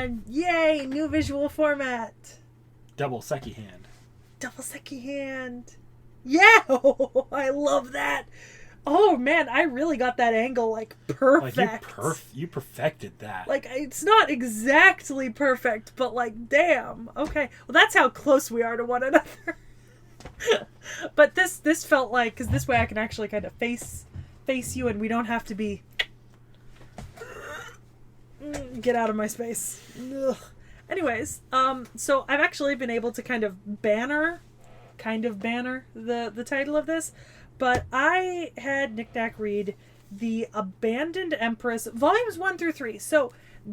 And yay, new visual format. Double Seki hand. Double Seki hand. Yeah, I love that. Oh man, I really got that angle like perfect. Like you perfected that. Like it's not exactly perfect, but like damn. Okay, well that's how close we are to one another. But this felt like, because this way I can actually kind of face you, and we don't have to be. Get out of my space. Ugh. Anyways, so I've actually been able to kind of banner the title of this, but I had Nick Nack read The Abandoned Empress, volumes 1 through 3. So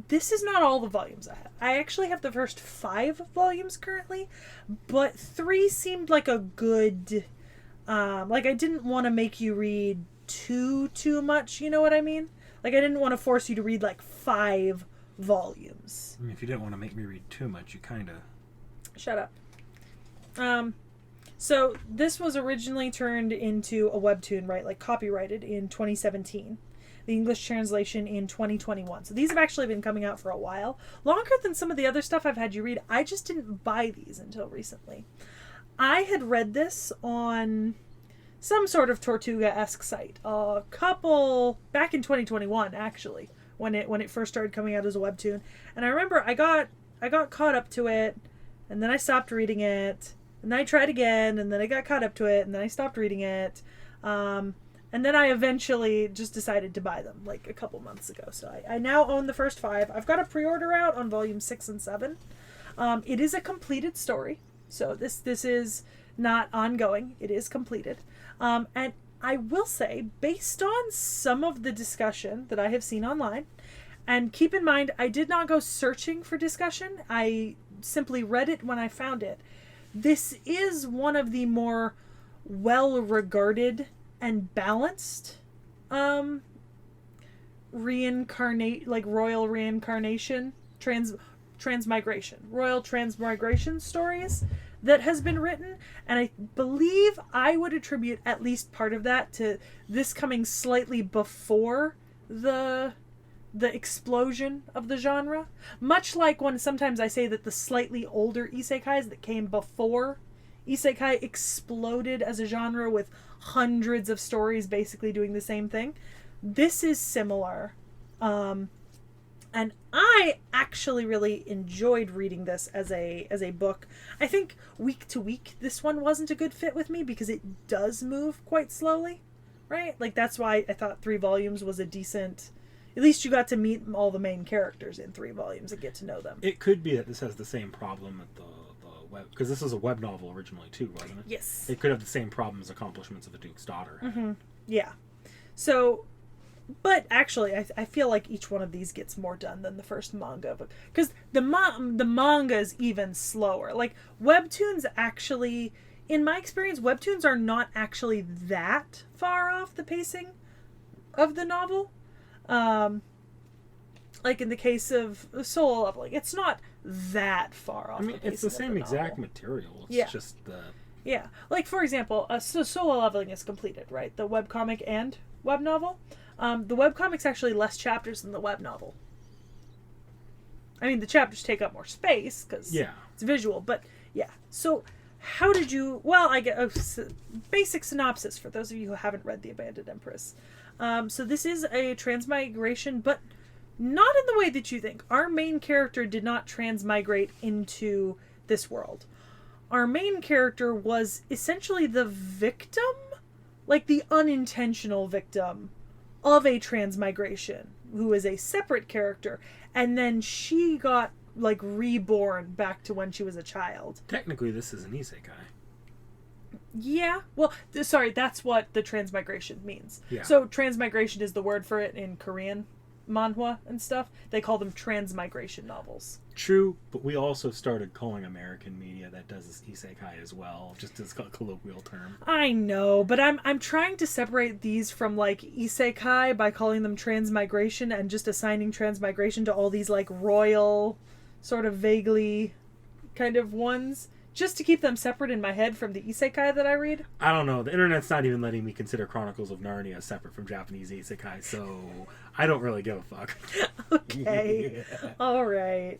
this is not all the volumes I have. I actually have the first 5 volumes currently, but 3 seemed like a good, like I didn't want to make you read too much, you know what I mean? Like I didn't want to force you to read like 5 volumes. I mean, if you didn't want to make me read too much, you kind of... Shut up. So this was originally turned into a webtoon, right? Like copyrighted in 2017. The English translation in 2021. So these have actually been coming out for a while. Longer than some of the other stuff I've had you read. I just didn't buy these until recently. I had read this on some sort of Tortuga-esque site. A couple... back in 2021, actually. When it first started coming out as a webtoon. And I remember I got caught up to it. And then I stopped reading it. And then I tried again, and then I got caught up to it, and then I stopped reading it. And then I eventually just decided to buy them, like a couple months ago. So I now own the first 5. I've got a pre-order out on volume 6 and 7. It is a completed story. So this is not ongoing. It is completed. And I will say, based on some of the discussion that I have seen online, and keep in mind, I did not go searching for discussion. I simply read it when I found it. This is one of the more well-regarded and balanced royal reincarnation, royal transmigration stories that has been written. And I believe I would attribute at least part of that to this coming slightly before the explosion of the genre. Much like when sometimes I say that the slightly older isekais that came before isekai exploded as a genre with hundreds of stories basically doing the same thing. This is similar. And I actually really enjoyed reading this as a book. I think week to week this one wasn't a good fit with me because it does move quite slowly, right? Like that's why I thought 3 volumes was a decent... At least you got to meet all the main characters in 3 volumes and get to know them. It could be that this has the same problem with the web... Because this was a web novel originally too, wasn't it? Yes. It could have the same problems Accomplishments of a Duke's Daughter. Mm-hmm. Yeah. So... But actually, I feel like each one of these gets more done than the first manga. Because the manga is even slower. Like, webtoons actually... In my experience, webtoons are not actually that far off the pacing of the novel. Like in the case of Solo Leveling, it's not that far off. I mean, it's the same exact material. It's just the... Yeah. Like, for example, so Solo Leveling is completed, right? The webcomic and web novel. The webcomic's actually less chapters than the web novel. I mean, the chapters take up more space because it's visual, but yeah. So, how did you... Well, I get a basic synopsis for those of you who haven't read The Abandoned Empress. So this is a transmigration, but not in the way that you think. Our main character did not transmigrate into this world. Our main character was essentially the victim, like the unintentional victim of a transmigration, who is a separate character, and then she got like reborn back to when she was a child. Technically, this is an isekai. Yeah. Well, sorry, that's what the transmigration means. Yeah. So transmigration is the word for it in Korean manhwa and stuff. They call them transmigration novels. True, but we also started calling American media that does this isekai as well, just as a colloquial term. I know, but I'm trying to separate these from like isekai by calling them transmigration and just assigning transmigration to all these like royal sort of vaguely kind of ones, just to keep them separate in my head from the isekai that I read. I don't know. The internet's not even letting me consider Chronicles of Narnia separate from Japanese isekai, so I don't really give a fuck. Okay. Yeah. All right.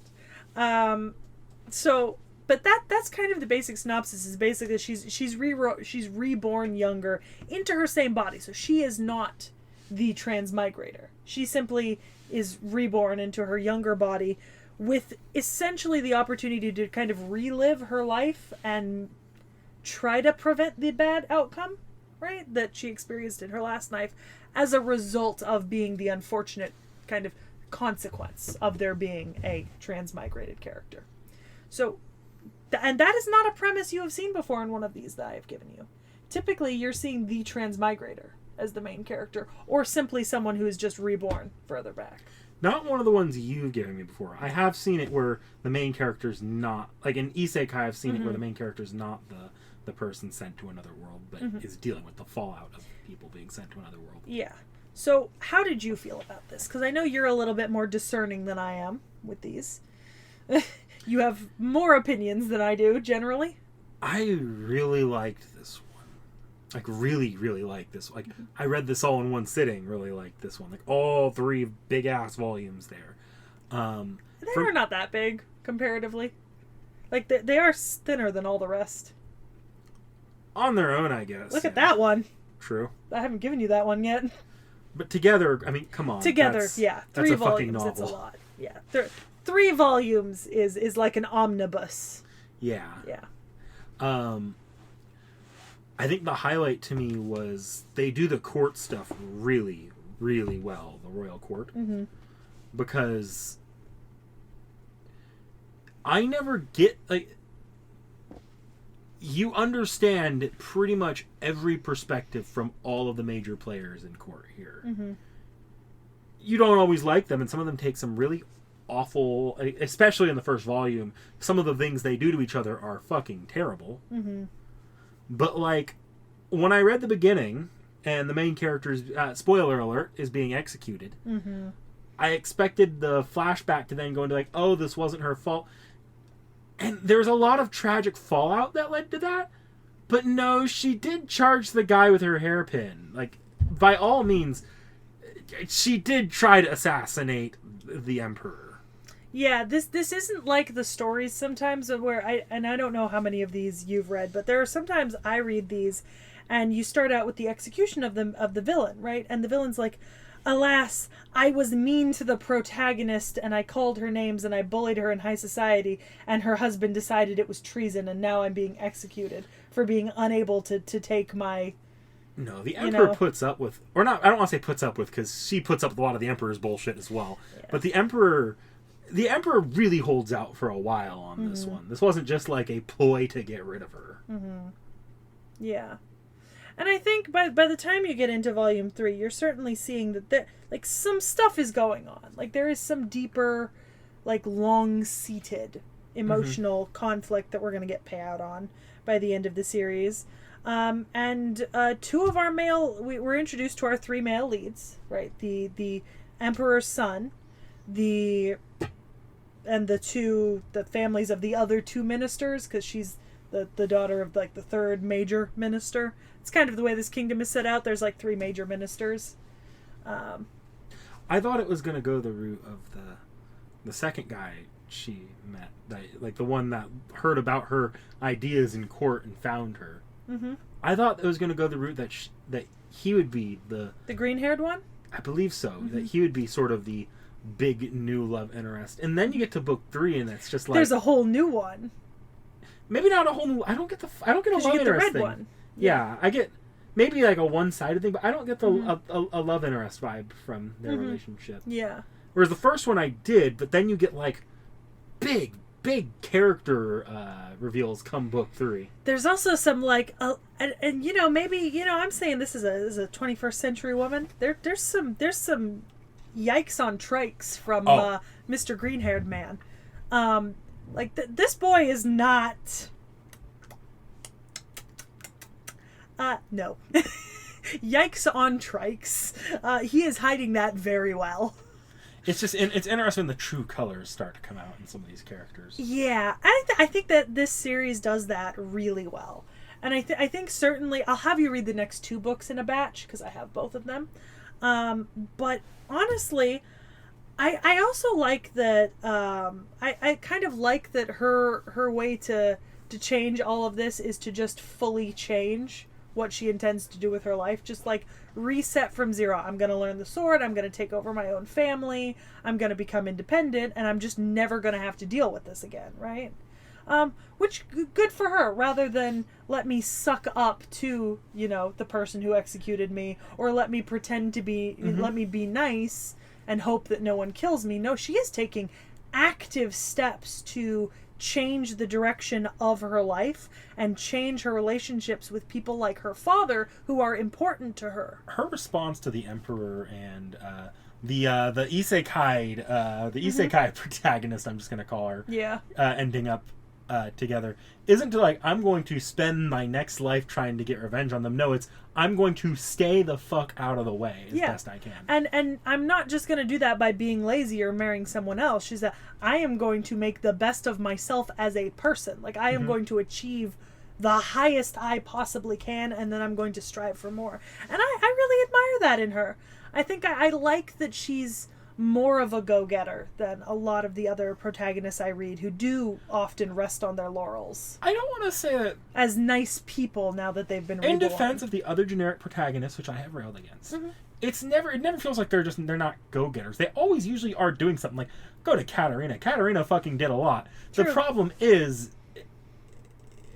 So, but that's kind of the basic synopsis. Is basically she's reborn younger into her same body. So she is not the transmigrator. She simply is reborn into her younger body with essentially the opportunity to kind of relive her life and try to prevent the bad outcome, right, that she experienced in her last life as a result of being the unfortunate kind of consequence of there being a transmigrated character. So, and that is not a premise you have seen before in one of these that I have given you. Typically, you're seeing the transmigrator as the main character, or simply someone who is just reborn further back. Not one of the ones you've given me before. I have seen it where the main character's not... Like in Isekai, I've seen it where the main character's not the person sent to another world, but is dealing with the fallout of people being sent to another world. Yeah. So, how did you feel about this? Because I know you're a little bit more discerning than I am with these. You have more opinions than I do, generally. I really liked this one. Like, really, really liked this. Like, I read this all in one sitting. Really liked this one. Like, all 3 big-ass volumes there. They're not that big, comparatively. Like, they are thinner than all the rest. On their own, I guess. Look at that one. True. I haven't given you that one yet. But together, I mean, come on. Together, yeah. 3 that's a volumes, fucking novel. it's a lot. Yeah. 3 volumes is like an omnibus. Yeah. Yeah. I think the highlight to me was they do the court stuff really, really well, the royal court. Mm-hmm. Because I never get, like, you understand pretty much every perspective from all of the major players in court here. Mm-hmm. You don't always like them, and some of them take some really awful, especially in the first volume, some of the things they do to each other are fucking terrible. Mm-hmm. But, like, when I read the beginning, and the main character's, spoiler alert, is being executed, Mm-hmm. I expected the flashback to then go into, like, oh, this wasn't her fault. And there's a lot of tragic fallout that led to that. But no, she did charge the guy with her hairpin. Like, by all means, she did try to assassinate the Emperor. Yeah, this isn't like the stories sometimes where I don't know how many of these you've read, but there are sometimes I read these and you start out with the execution of the villain, right? And the villain's like, alas, I was mean to the protagonist and I called her names and I bullied her in high society and her husband decided it was treason and now I'm being executed for being unable to take my... No, the Emperor puts up with... Or not, I don't want to say puts up with, because she puts up with a lot of the Emperor's bullshit as well. Yeah. But the Emperor really holds out for a while on this one. This wasn't just like a ploy to get rid of her. Mm-hmm. Yeah. And I think by the time you get into Volume 3, you're certainly seeing that there, like, some stuff is going on. Like, there is some deeper, like, long-seated emotional conflict that we're going to get payout on by the end of the series. And 2 of our we're introduced to our 3 male leads, right? The Emperor's son, the families of the other 2 ministers, because she's the daughter of, like, the 3rd major minister. It's kind of the way this kingdom is set out. There's, like, 3 major ministers. I thought it was going to go the route of the second guy she met, like the one that heard about her ideas in court and found her. Mm-hmm. I thought it was going to go the route that he would be the green-haired one. I believe so. Mm-hmm. That he would be sort of the big new love interest, and then you get to book 3, and it's just like there's a whole new one. Maybe not a whole new. I don't get a love interest the red thing. One. Yeah, I get maybe like a one-sided thing, but I don't get the a love interest vibe from their relationship. Yeah. Whereas the first one I did, but then you get like big character reveals come book 3. There's also some like and you know, maybe, you know, I'm saying this is a 21st century woman. There's some yikes on trikes from Mr. Green-haired man. Like this boy is not no. Yikes on trikes. He is hiding that very well. It's just it's interesting when the true colors start to come out in some of these characters. Yeah, I think that this series does that really well, and I think certainly I'll have you read the next 2 books in a batch because I have both of them. But honestly, I also like that. I kind of like that her way to change all of this is to just fully change what she intends to do with her life. Just like reset from zero. I'm going to learn the sword. I'm going to take over my own family. I'm going to become independent, and I'm just never going to have to deal with this again, right? Which good for her, rather than let me suck up to, the person who executed me, or let me pretend to be, let me be nice and hope that no one kills me. No, she is taking active steps to change the direction of her life and change her relationships with people like her father who are important to her. Her response to the Emperor and the isekai protagonist, I'm just gonna call her, ending up together, isn't to like, I'm going to spend my next life trying to get revenge on them. No, it's, I'm going to stay the fuck out of the way as best I can. And I'm not just going to do that by being lazy or marrying someone else. She's that I am going to make the best of myself as a person. Like, I am going to achieve the highest I possibly can, and then I'm going to strive for more. And I really admire that in her. I think I like that she's more of a go-getter than a lot of the other protagonists I read, who do often rest on their laurels. I don't want to say that as nice people now that they've been in reborn. defense of the other generic protagonists, which I have railed against. It never feels like they're not go-getters. They always usually are doing something. Like, go to Katarina. Katarina fucking did a lot. True. The problem is,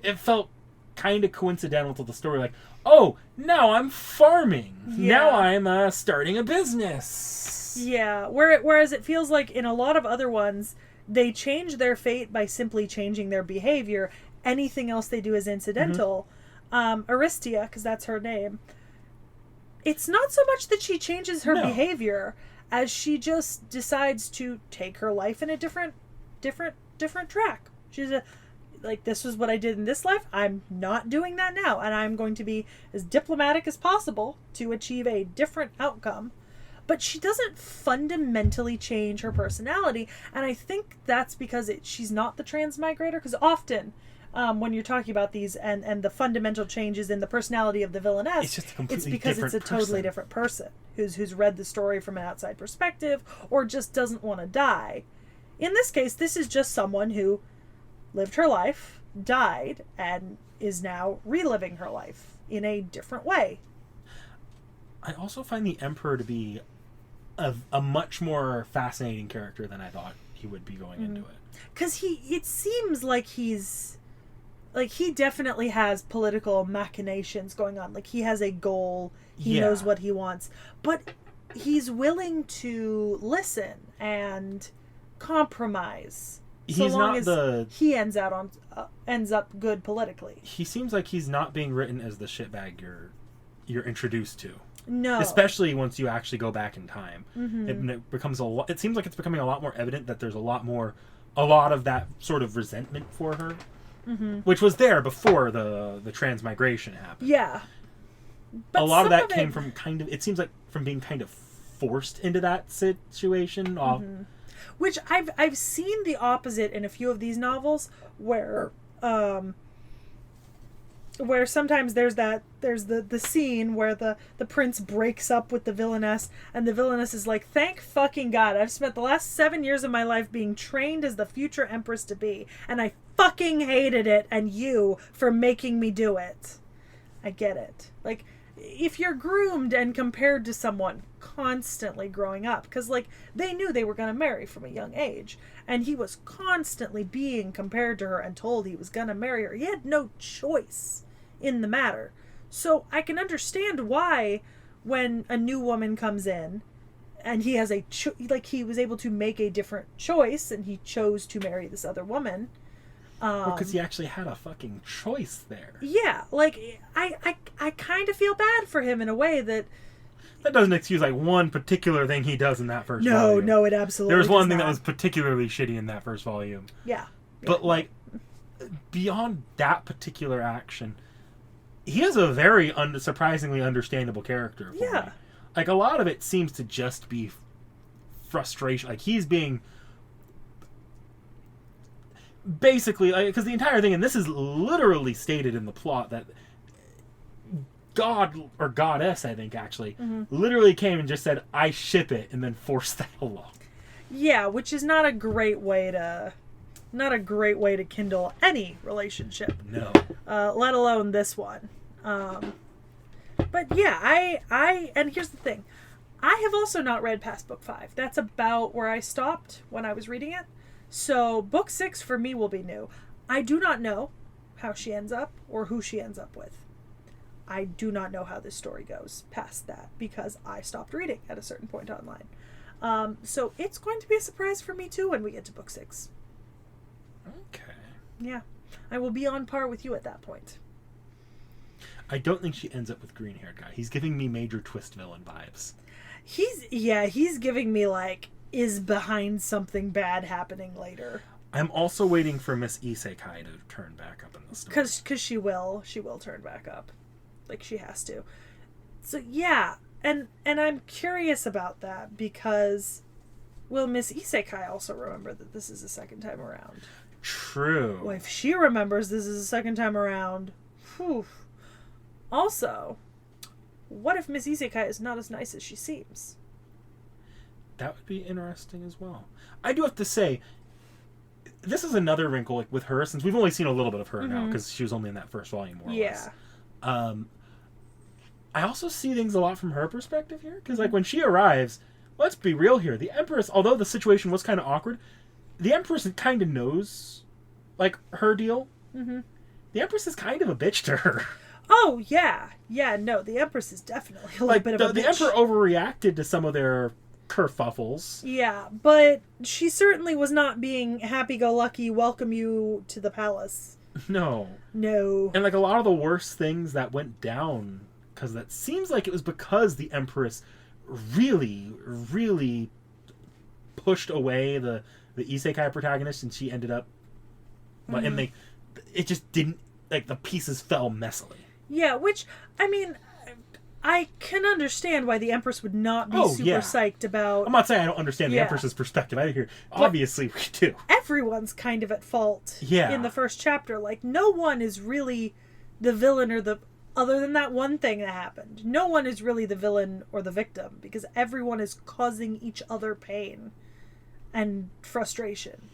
it felt kind of coincidental to the story. Like, oh, now I'm farming. Now I'm starting a business. Yeah, whereas it feels like in a lot of other ones, they change their fate by simply changing their behavior. Anything else they do is incidental. Aristia, because that's her name, it's not so much that she changes her behavior as she just decides to take her life in a different track. She's like, this was what I did in this life. I'm not doing that now, and I'm going to be as diplomatic as possible to achieve a different outcome. But she doesn't fundamentally change her personality, and I think that's because she's not the transmigrator. Because often, when you're talking about these and the fundamental changes in the personality of the villainess, it's because it's a totally different person who's read the story from an outside perspective or just doesn't want to die. In this case, this is just someone who lived her life, died, and is now reliving her life in a different way. I also find the Emperor to be a much more fascinating character than I thought he would be going into it. Because it seems like he definitely has political machinations going on. Like, he has a goal, he knows what he wants, but he's willing to listen and compromise. So long as he ends up good politically. He seems like he's not being written as the shitbag you're introduced to. No. Especially once you actually go back in time. It becomes it seems like it's becoming a lot more evident that there's a lot of that sort of resentment for her. Which was there before the transmigration happened. Yeah. But a lot of that came from it seems like from being kind of forced into that situation. Which I've seen the opposite in a few of these novels where sometimes there's the scene where the prince breaks up with the villainess, and the villainess is like, thank fucking God, I've spent the last 7 years of my life being trained as the future empress to be, and I fucking hated it, and you for making me do it. I get it. Like, if you're groomed and compared to someone constantly growing up, because like they knew they were going to marry from a young age, and he was constantly being compared to her and told he was going to marry her. He had no choice in the matter. So I can understand why when a new woman comes in and he has he was able to make a different choice and he chose to marry this other woman. Because he actually had a fucking choice there. Yeah, like I kind of feel bad for him in a way that doesn't excuse like one particular thing he does in that first volume. No, it absolutely There was one thing that was particularly shitty in that first volume. Yeah. But like beyond that particular action, he is a very surprisingly understandable character for me. Like a lot of it seems to just be frustration. Like he's being basically, because the entire thing, and this is literally stated in the plot, that God, or goddess, I think, actually, literally came and just said, I ship it, and then forced that along. Yeah, which is not a great way to kindle any relationship. No. Let alone this one. But yeah, I and here's the thing. I have also not read past book 5. That's about where I stopped when I was reading it. So book 6 for me will be new. I do not know how she ends up or who she ends up with. I do not know how this story goes past that because I stopped reading at a certain point online. So it's going to be a surprise for me too when we get to book 6. Okay. Yeah. I will be on par with you at that point. I don't think she ends up with green-haired guy. He's giving me major twist villain vibes. He's giving me like, is behind something bad happening later. I'm also waiting for Miss Isekai to turn back up in the story. Because she will turn back up. Like, she has to. So, yeah. And I'm curious about that because will Miss Isekai also remember that this is the second time around? True. Well, if she remembers this is the second time around, whew. Also, what if Miss Isekai is not as nice as she seems? That would be interesting as well. I do have to say, this is another wrinkle like, with her, since we've only seen a little bit of her now, because she was only in that first volume, more or less. I also see things a lot from her perspective here, because like when she arrives, let's be real here, the Empress, although the situation was kind of awkward, the Empress kind of knows, like, her deal. Mm-hmm. The Empress is kind of a bitch to her. Oh, yeah. Yeah, no, the Empress is definitely a little bit of a bitch. The Emperor overreacted to some of their kerfuffles. Yeah, but she certainly was not being happy-go-lucky, welcome you to the palace. No. No. And like a lot of the worst things that went down, because that seems like it was because the Empress really, really pushed away the Isekai protagonist, and she ended up, and it just didn't, like, the pieces fell messily. Yeah, which, I mean, I can understand why the Empress would not be super psyched about... I'm not saying I don't understand the Empress's perspective either here. Obviously, we do. Everyone's kind of at fault in the first chapter. Like, no one is really the villain or the... Other than that one thing that happened. No one is really the villain or the victim, because everyone is causing each other pain and frustration.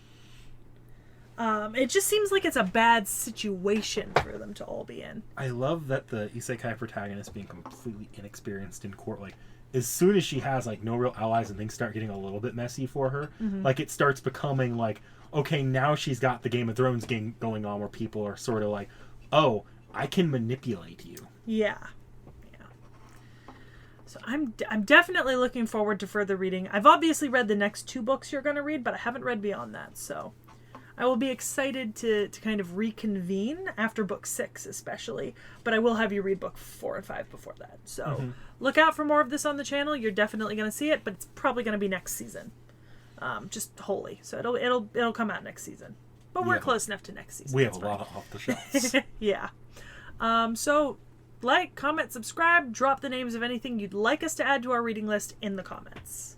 It just seems like it's a bad situation for them to all be in. I love that the Isekai protagonist being completely inexperienced in court, like, as soon as she has, like, no real allies and things start getting a little bit messy for her, like, it starts becoming, like, okay, now she's got the Game of Thrones game going on where people are sort of like, oh, I can manipulate you. Yeah. So I'm definitely looking forward to further reading. I've obviously read the next 2 books you're going to read, but I haven't read beyond that, so... I will be excited to kind of reconvene after book 6 especially, but I will have you read book 4 and 5 before that. So look out for more of this on the channel. You're definitely going to see it, but it's probably going to be next season. Just wholly. So it'll come out next season. But we're close enough to next season. We have a lot of off the shelves. Yeah. So like, comment, subscribe, drop the names of anything you'd like us to add to our reading list in the comments.